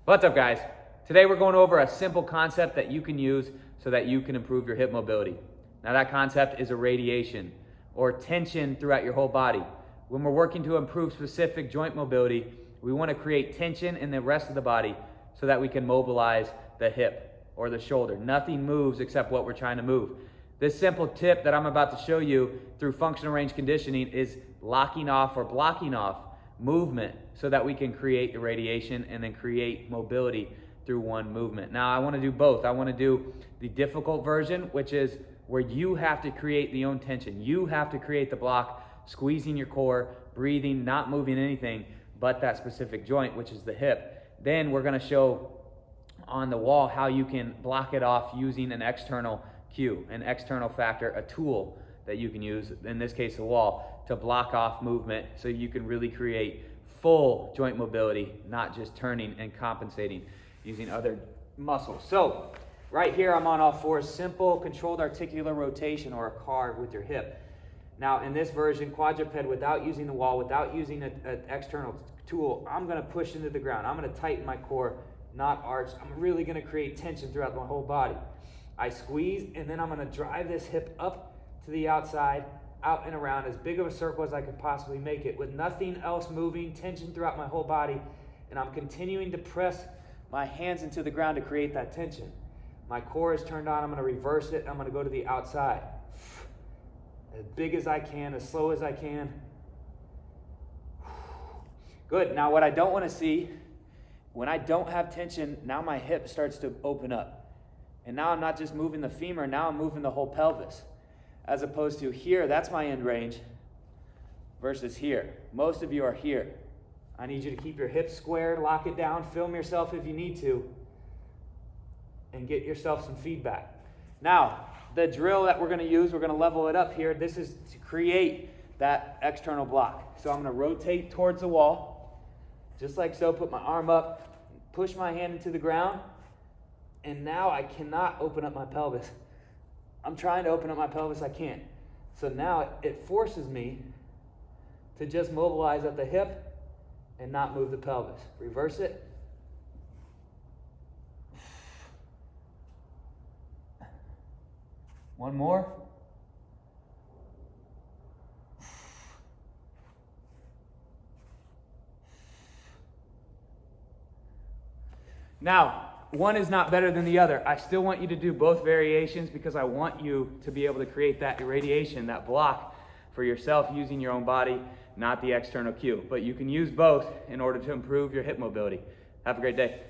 What's up, guys? Today we're going over a simple concept that you can use so that you can improve your hip mobility. Now that concept is irradiation, or tension throughout your whole body. When we're working to improve specific joint mobility, we want to create tension in the rest of the body so that we can mobilize the hip or the shoulder. Nothing moves except what we're trying to move. This simple tip that I'm about to show you through functional range conditioning is locking off or blocking off movement so that we can create irradiation and then create mobility through one movement. Now I want to do both. I want to do the difficult version, which is where you have to create the own tension. You have to create the block, squeezing your core, breathing, not moving anything but that specific joint, which is the hip. Then we're going to show on the wall how you can block it off using an external cue, an external factor, a tool that you can use, in this case the wall, to block off movement so you can really create full joint mobility, not just turning and compensating using other muscles. So right here I'm on all fours, simple controlled articular rotation, or a card with your hip. Now in this version, quadruped, without using the wall, without using an external tool, I'm going to push into the ground. I'm going to tighten my core, not arch. I'm really going to create tension throughout my whole body. I squeeze, and then I'm going to drive this hip up to the outside, out and around, as big of a circle as I could possibly make it, with nothing else moving, tension throughout my whole body, and I'm continuing to press my hands into the ground to create that tension. My core is turned on. I'm going to reverse it. I'm going to go to the outside. As big as I can, as slow as I can. Good. Now what I don't want to see, when I don't have tension, now my hip starts to open up. And now I'm not just moving the femur, now I'm moving the whole pelvis. As opposed to here, that's my end range, versus here. Most of you are here. I need you to keep your hips squared, lock it down, film yourself if you need to, and get yourself some feedback. Now, the drill that we're going to use, we're going to level it up here. This is to create that external block. So I'm going to rotate towards the wall, just like so, put my arm up, push my hand into the ground, and now I cannot open up my pelvis. I'm trying to open up my pelvis, I can't. So now it forces me to just mobilize at the hip and not move the pelvis. Reverse it. One more. Now, one is not better than the other. I still want you to do both variations because I want you to be able to create that irradiation, that block for yourself using your own body, not the external cue. But you can use both in order to improve your hip mobility. Have a great day.